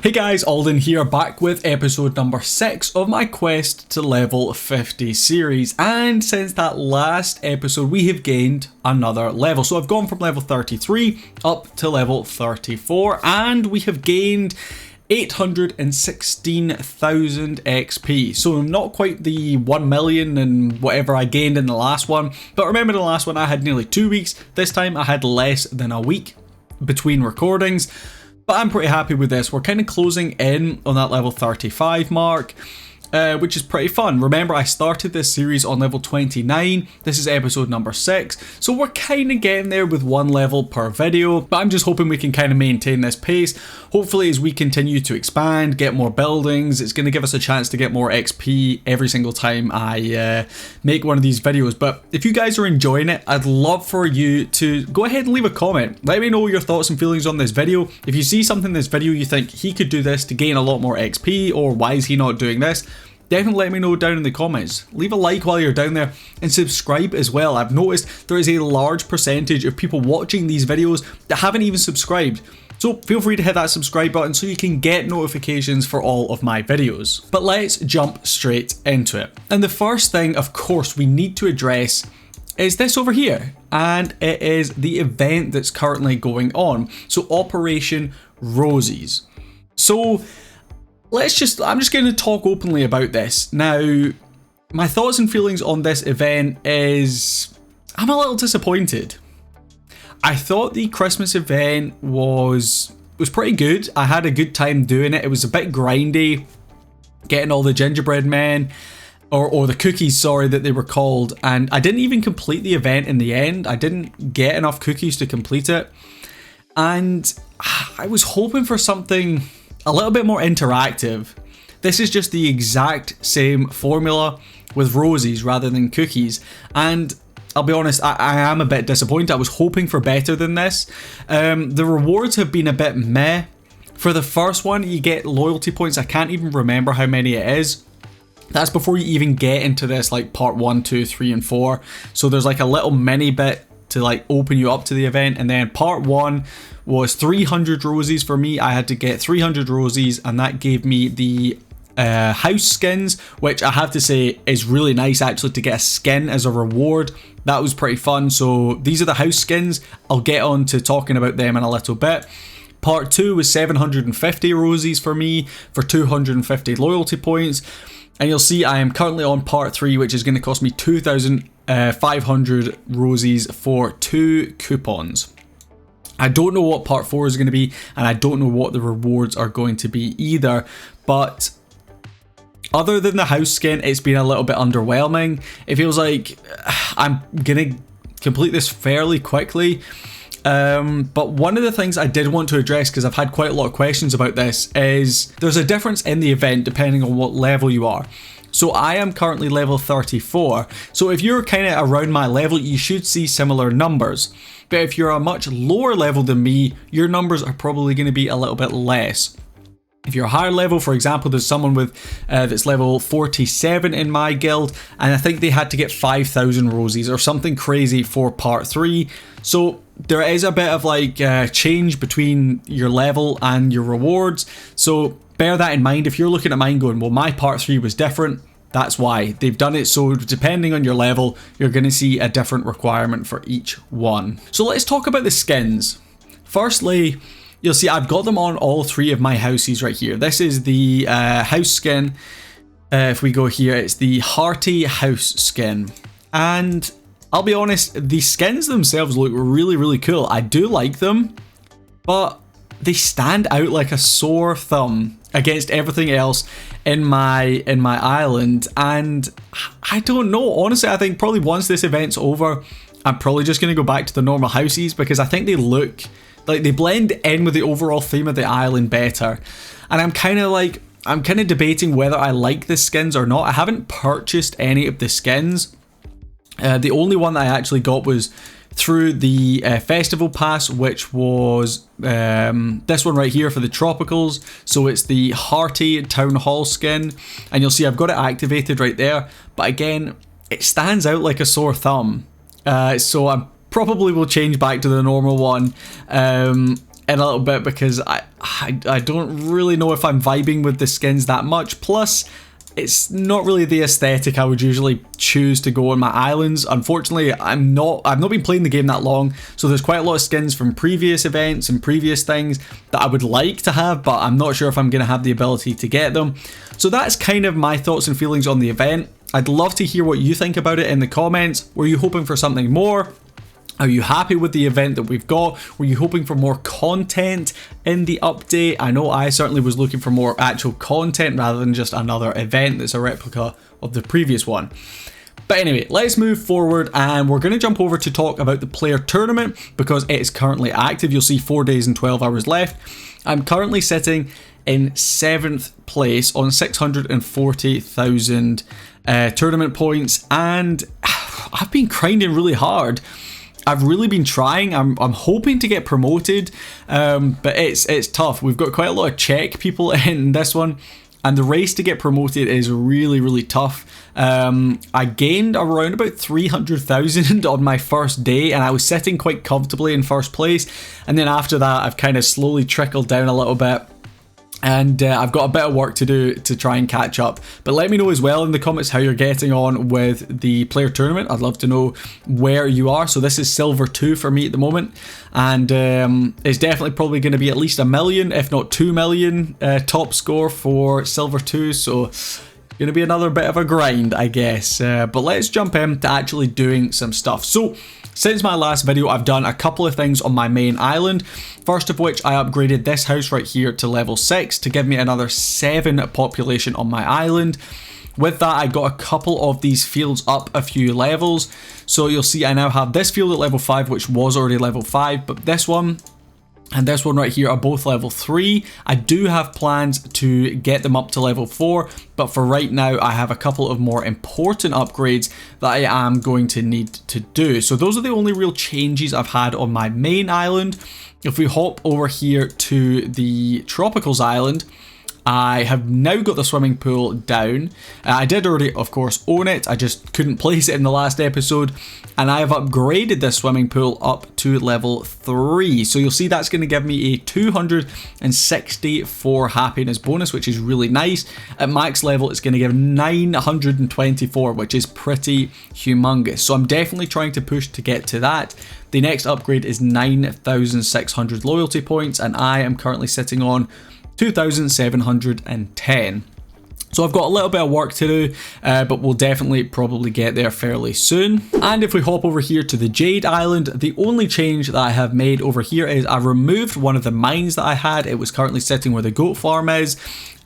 Hey guys, Alden here, back with episode number 6 of my quest to level 50 series, and since that last episode we have gained another level. So I've gone from level 33 up to level 34 and we have gained 816,000 XP. So not quite the 1 million and whatever I gained in the last one, but remember the last one I had nearly 2 weeks, this time I had less than a week between recordings. But I'm pretty happy with this. We're kind of closing in on that level 35 mark, which is pretty fun. Remember, I started this series on level 29. This is episode number 6. So we're kind of getting there with one level per video. But I'm just hoping we can kind of maintain this pace. Hopefully, as we continue to expand, get more buildings, it's going to give us a chance to get more XP every single time I make one of these videos. But if you guys are enjoying it, I'd love for you to go ahead and leave a comment. Let me know your thoughts and feelings on this video. If you see something in this video you think he could do this to gain a lot more XP, or why is he not doing this, definitely let me know down in the comments. Leave a like while you're down there and subscribe as well. I've noticed there is a large percentage of people watching these videos that haven't even subscribed. So feel free to hit that subscribe button so you can get notifications for all of my videos. But let's jump straight into it. And the first thing, of course, we need to address is this over here. And it is the event that's currently going on. So Operation Rosies. So I'm just going to talk openly about this. Now, my thoughts and feelings on this event is I'm a little disappointed. I thought the Christmas event was pretty good. I had a good time doing it. It was a bit grindy, getting all the gingerbread men, or the cookies, sorry, that they were called. And I didn't even complete the event in the end. I didn't get enough cookies to complete it. And I was hoping for something a little bit more interactive. This is just the exact same formula with rosies rather than cookies. And I'll be honest, I am a bit disappointed. I was hoping for better than this. The rewards have been a bit meh. For the first one, you get loyalty points. I can't even remember how many it is. That's before you even get into this, like part 1, 2, 3, and 4. So there's like a little mini bit to like open you up to the event, and then part 1 was 300 rosies for me. I had to get 300 rosies, and that gave me the house skins, which I have to say is really nice actually to get a skin as a reward. That was pretty fun. So these are the house skins. I'll get on to talking about them in a little bit. Part 2 was 750 rosies for me for 250 loyalty points, and you'll see I am currently on part 3, which is going to cost me 2,500 rosies for 2 coupons. I don't know what part 4 is going to be, and I don't know what the rewards are going to be either, but other than the house skin, it's been a little bit underwhelming. It feels like I'm going to complete this fairly quickly. But one of the things I did want to address, because I've had quite a lot of questions about this, is there's a difference in the event depending on what level you are. So I am currently level 34. So if you're kind of around my level, you should see similar numbers. But if you're a much lower level than me, your numbers are probably going to be a little bit less. If you're a higher level, for example, there's someone with that's level 47 in my guild, and I think they had to get 5,000 rosies or something crazy for part 3. So there is a bit of like change between your level and your rewards. So bear that in mind. If you're looking at mine going, well, my part 3 was different, that's why they've done it. So depending on your level, you're going to see a different requirement for each one. So let's talk about the skins. Firstly, you'll see I've got them on all 3 of my houses right here. This is the house skin. If we go here, it's the Hearty House skin. And I'll be honest, the skins themselves look really, really cool. I do like them, but they stand out like a sore thumb against everything else in my island. And I don't know. Honestly, I think probably once this event's over, I'm probably just going to go back to the normal houses, because I think they look like they blend in with the overall theme of the island better. And I'm kind of debating whether I like the skins or not. I haven't purchased any of the skins. The only one that I actually got was through the festival pass, which was this one right here for the tropicals. So it's the Hearty Town Hall skin, and you'll see I've got it activated right there, but again, it stands out like a sore thumb. So I probably will change back to the normal one. in a little bit because I don't really know if I'm vibing with the skins that much. Plus, it's not really the aesthetic I would usually choose to go on my islands. Unfortunately, I've not been playing the game that long, so there's quite a lot of skins from previous events and previous things that I would like to have, but I'm not sure if I'm going to have the ability to get them. So that's kind of my thoughts and feelings on the event. I'd love to hear what you think about it in the comments. Were you hoping for something more? Are you happy with the event that we've got? Were you hoping for more content in the update? I know I certainly was looking for more actual content rather than just another event that's a replica of the previous one. But anyway, let's move forward and we're going to jump over to talk about the player tournament because it is currently active. You'll see 4 days and 12 hours left. I'm currently sitting in 7th place on 640,000 tournament points, and I've been grinding really hard. I've really been trying. I'm hoping to get promoted, but it's tough. We've got quite a lot of Czech people in this one, and the race to get promoted is really, really tough. I gained around about 300,000 on my first day, and I was sitting quite comfortably in first place. And then after that, I've kind of slowly trickled down a little bit. And I've got a bit of work to do to try and catch up. But let me know as well in the comments how you're getting on with the player tournament. I'd love to know where you are. So this is Silver 2 for me at the moment. And it's definitely probably going to be at least 1 million, if not 2 million top score for Silver 2. So going to be another bit of a grind, I guess. But let's jump into actually doing some stuff. So since my last video, I've done a couple of things on my main island. First of which, I upgraded this house right here to level 6 to give me another 7 population on my island. With that, I got a couple of these fields up a few levels. So you'll see I now have this field at level 5, which was already level 5, but this one and this one right here are both level 3. I do have plans to get them up to level 4, but for right now I have a couple of more important upgrades that I am going to need to do. So those are the only real changes I've had on my main island. If we hop over here to the Tropicals island, I have now got the swimming pool down. I did already, of course, own it. I just couldn't place it in the last episode. And I have upgraded this swimming pool up to level 3. So you'll see that's going to give me a 264 happiness bonus, which is really nice. At max level, it's going to give 924, which is pretty humongous. So I'm definitely trying to push to get to that. The next upgrade is 9,600 loyalty points, and I am currently sitting on 2,710. So I've got a little bit of work to do, but we'll definitely probably get there fairly soon. And if we hop over here to the Jade Island, the only change that I have made over here is I removed one of the mines that I had. It was currently sitting where the goat farm is.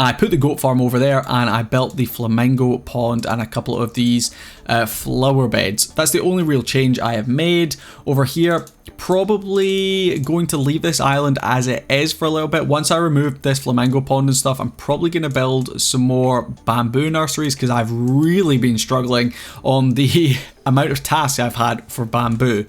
I put the goat farm over there and I built the flamingo pond and a couple of these flower beds. That's the only real change I have made. Over here, probably going to leave this island as it is for a little bit. Once I remove this flamingo pond and stuff, I'm probably going to build some more bamboo nurseries because I've really been struggling on the amount of tasks I've had for bamboo.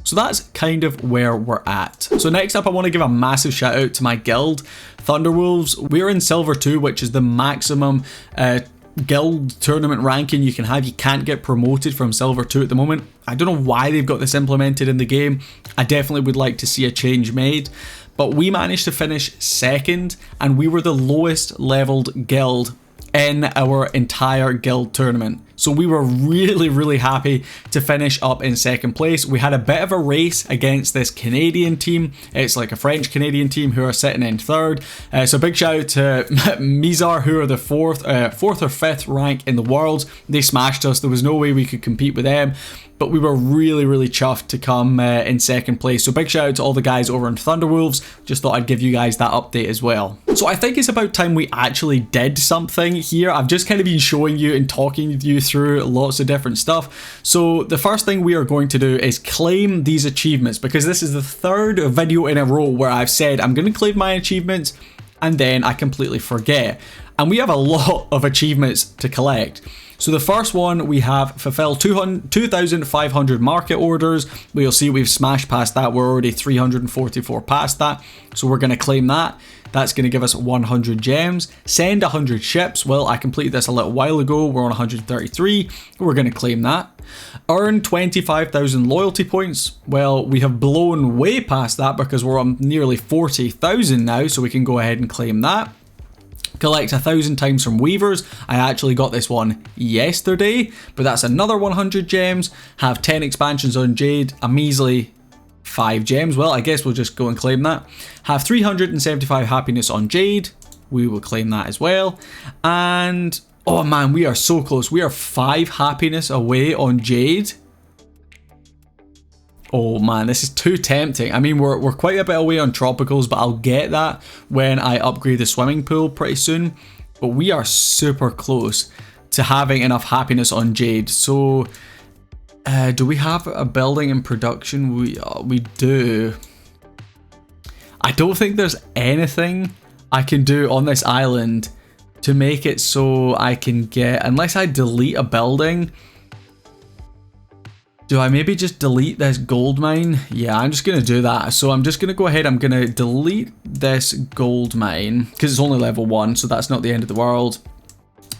So that's kind of where we're at. So next up, I want to give a massive shout out to my guild, Thunderwolves. We're in Silver 2, which is the maximum guild tournament ranking you can have. You can't get promoted from Silver 2 at the moment. I don't know why they've got this implemented in the game. I definitely would like to see a change made. But we managed to finish 2nd, and we were the lowest leveled guild in our entire guild tournament. So we were really, really happy to finish up in 2nd place. We had a bit of a race against this Canadian team. It's like a French-Canadian team who are sitting in 3rd. So big shout out to Mizar, who are the 4th or 5th rank in the world. They smashed us. There was no way we could compete with them. But we were really, really chuffed to come in 2nd place. So big shout out to all the guys over in Thunderwolves. Just thought I'd give you guys that update as well. So I think it's about time we actually did something here. I've just kind of been showing you and talking you through lots of different stuff. So the first thing we are going to do is claim these achievements, because this is the 3rd video in a row where I've said I'm going to claim my achievements and then I completely forget. And we have a lot of achievements to collect. So the first one, we have fulfilled 2,500 market orders. We'll see we've smashed past that. We're already 344 past that. So we're going to claim that. That's going to give us 100 gems. Send 100 ships. Well, I completed this a little while ago. We're on 133. We're going to claim that. Earn 25,000 loyalty points. Well, we have blown way past that because we're on nearly 40,000 now. So we can go ahead and claim that. Collect 1,000 times from weavers. I actually got this one yesterday, but that's another 100 gems. Have 10 expansions on Jade, a measly 5 gems. Well, I guess we'll just go and claim that. Have 375 happiness on Jade. We will claim that as well. And oh man, we are so close. We are 5 happiness away on Jade. Oh man, this is too tempting. I mean, we're quite a bit away on tropicals, but I'll get that when I upgrade the swimming pool pretty soon. But we are super close to having enough happiness on Jade. So, do we have a building in production? We do. I don't think there's anything I can do on this island to make it so I can get, unless I delete a building. Do I maybe just delete this gold mine? Yeah, I'm just going to do that. So I'm just going to go ahead. I'm going to delete this gold mine because it's only level 1. So that's not the end of the world.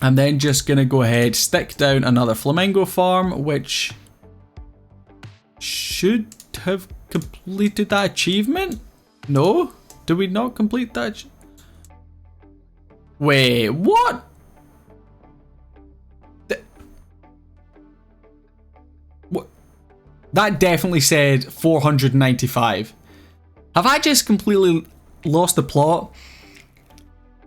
I'm then just going to go ahead, stick down another flamingo farm, which should have completed that achievement. No? Did we not complete that? Wait, what? That definitely said 495. Have I just completely lost the plot?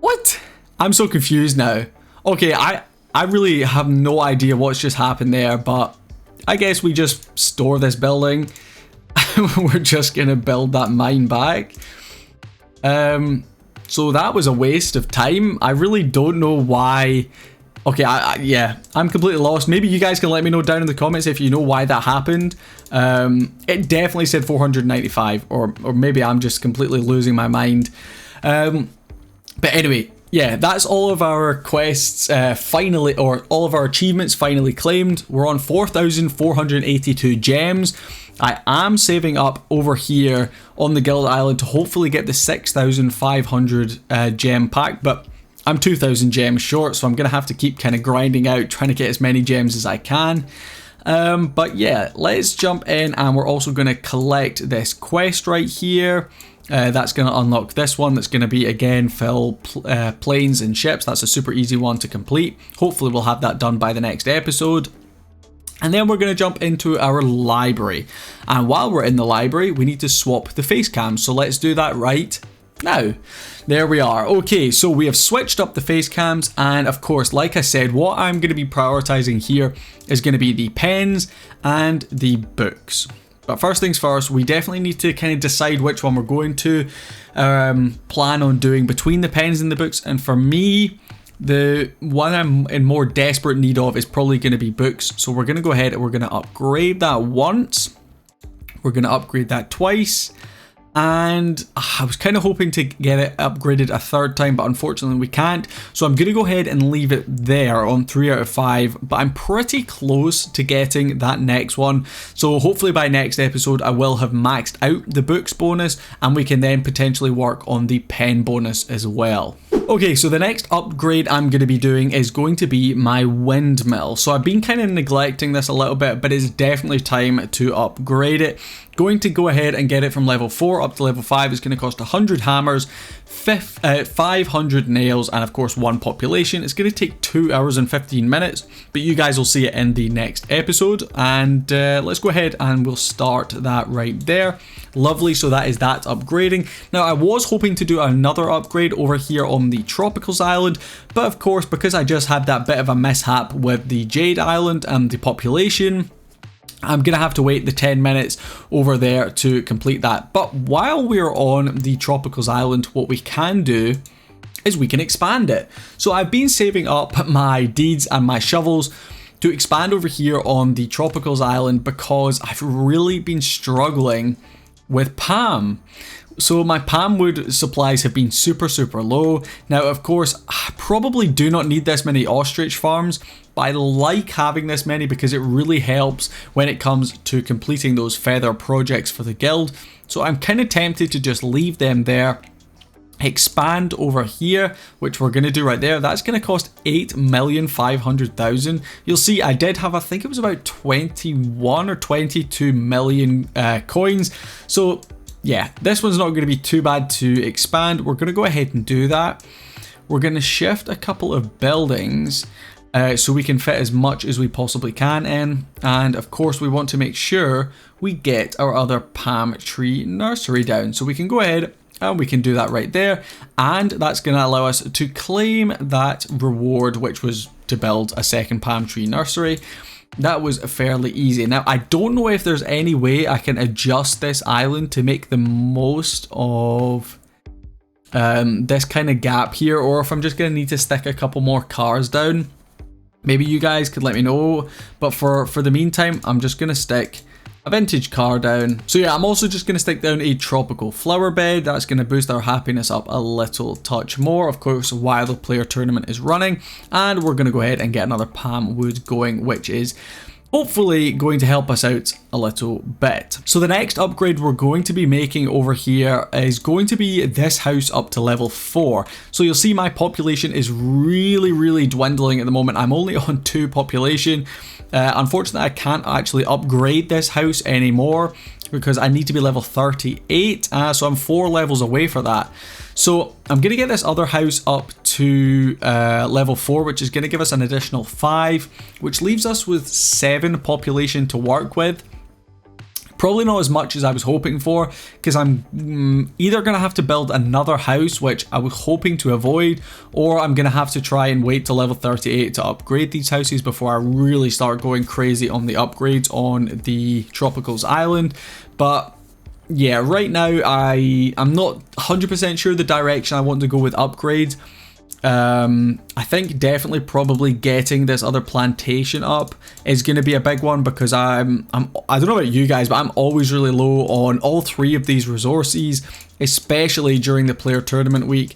What? I'm so confused now. Okay, I really have no idea what's just happened there, but I guess we just store this building. We're just gonna build that mine back. So that was a waste of time. I really don't know why. Okay, yeah, I'm completely lost. Maybe you guys can let me know down in the comments if you know why that happened. It definitely said 495, or maybe I'm just completely losing my mind. But anyway, yeah, that's all of our quests finally, or all of our achievements finally claimed. We're on 4,482 gems. I am saving up over here on the Guild Island to hopefully get the 6,500 gem pack, but I'm 2,000 gems short, so I'm going to have to keep kind of grinding out, trying to get as many gems as I can. But yeah, let's jump in, and we're also going to collect this quest right here. That's going to unlock this one. That's going to be, again, fill planes and ships. That's a super easy one to complete. Hopefully we'll have that done by the next episode. And then we're going to jump into our library. And while we're in the library, we need to swap the face cams. So let's do that right now. There we are. Okay, so we have switched up the face cams, and of course, like I said, what I'm going to be prioritizing here is going to be the pens and the books. But first things first, we definitely need to kind of decide which one we're going to plan on doing between the pens and the books. And for me, the one I'm in more desperate need of is probably going to be books. So we're going to go ahead and we're going to upgrade that once. We're going to upgrade that twice. And I was kind of hoping to get it upgraded a third time, but unfortunately we can't. So I'm going to go ahead and leave it there on 3 out of 5, but I'm pretty close to getting that next one. So hopefully by next episode I will have maxed out the books bonus, and we can then potentially work on the pen bonus as well. Okay, so the next upgrade I'm going to be doing is going to be my windmill. So I've been kind of neglecting this a little bit, but it's definitely time to upgrade it. Going to go ahead and get it from level 4 up to level 5. It's going to cost 100 hammers, 500 nails, and of course 1 population. It's going to take 2 hours and 15 minutes, but you guys will see it in the next episode. And let's go ahead and we'll start that right there. Lovely, so that is that upgrading. Now I was hoping to do another upgrade over here on the Tropicals Island, but of course because I just had that bit of a mishap with the Jade Island and the population, I'm going to have to wait the 10 minutes over there to complete that. But while we're on the Tropicals Island, what we can do is we can expand it. So I've been saving up my deeds and my shovels to expand over here on the Tropicals Island because I've really been struggling with palm. So my palm wood supplies have been super low. Now of course I probably do not need this many ostrich farms, but I like having this many because it really helps when it comes to completing those feather projects for the guild. So I'm kind of tempted to just leave them there. Expand over here, which we're going to do right there. That's going to cost 8,500,000. You'll see I did have, I think it was about 21 or 22 million coins. So yeah, this one's not going to be too bad to expand. We're going to go ahead and do that. We're going to shift a couple of buildings so we can fit as much as we possibly can in. And of course, we want to make sure we get our other palm tree nursery down. So we can go ahead and we can do that right there. And that's going to allow us to claim that reward, which was to build a second palm tree nursery. That was fairly easy. Now, I don't know if there's any way I can adjust this island to make the most of this kind of gap here, or if I'm just going to need to stick a couple more cars down. Maybe you guys could let me know. But for the meantime, I'm just going to stick a vintage car down. So yeah, I'm also just going to stick down a tropical flower bed. That's going to boost our happiness up a little touch more, of course, while the player tournament is running. And we're going to go ahead and get another palm wood going, which is hopefully going to help us out a little bit. So the next upgrade we're going to be making over here is going to be this house up to level 4. So you'll see my population is really dwindling at the moment. I'm only on 2 population. Unfortunately, I can't actually upgrade this house anymore because I need to be level 38. So I'm 4 levels away for that. So I'm going to get this other house up to level 4, which is going to give us an additional 5, which leaves us with 7 population to work with. Probably not as much as I was hoping for, because I'm either going to have to build another house, which I was hoping to avoid, or I'm going to have to try and wait till level 38 to upgrade these houses before I really start going crazy on the upgrades on the Tropicals Island. But yeah, right now I'm not 100% sure the direction I want to go with upgrades. I think definitely probably getting this other plantation up is going to be a big one, because I don't know about you guys, but I'm always really low on all 3 of these resources, especially during the player tournament week.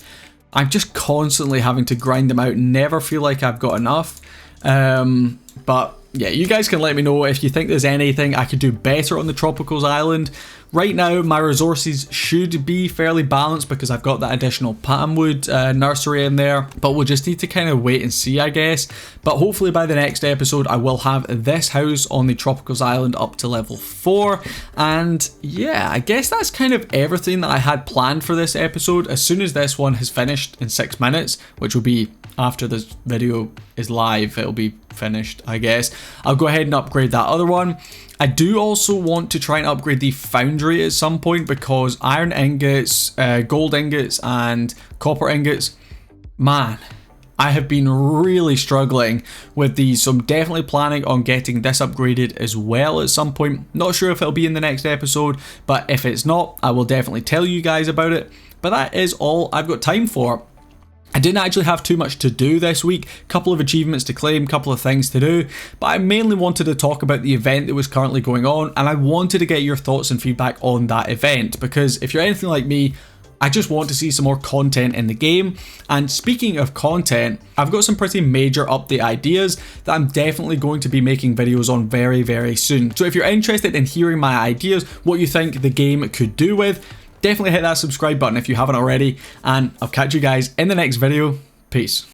I'm just constantly having to grind them out, never feel like I've got enough. But yeah, you guys can let me know if you think there's anything I could do better on the Tropicals Island. Right now, my resources should be fairly balanced because I've got that additional palmwood nursery in there, but we'll just need to kind of wait and see, I guess. But hopefully by the next episode, I will have this house on the Tropicals Island up to level 4. And yeah, I guess that's kind of everything that I had planned for this episode. As soon as this one has finished in 6 minutes, which will be after this video is live, it'll be finished, I guess. I'll go ahead and upgrade that other one. I do also want to try and upgrade the foundry at some point, because iron ingots, gold ingots and copper ingots, man, I have been really struggling with these, so I'm definitely planning on getting this upgraded as well at some point. Not sure if it'll be in the next episode, but if it's not, I will definitely tell you guys about it. But that is all I've got time for. I didn't actually have too much to do this week, couple of achievements to claim, couple of things to do, but I mainly wanted to talk about the event that was currently going on, and I wanted to get your thoughts and feedback on that event, because if you're anything like me, I just want to see some more content in the game. And speaking of content, I've got some pretty major update ideas that I'm definitely going to be making videos on very soon. So if you're interested in hearing my ideas, what you think the game could do with, definitely hit that subscribe button if you haven't already, and I'll catch you guys in the next video. Peace.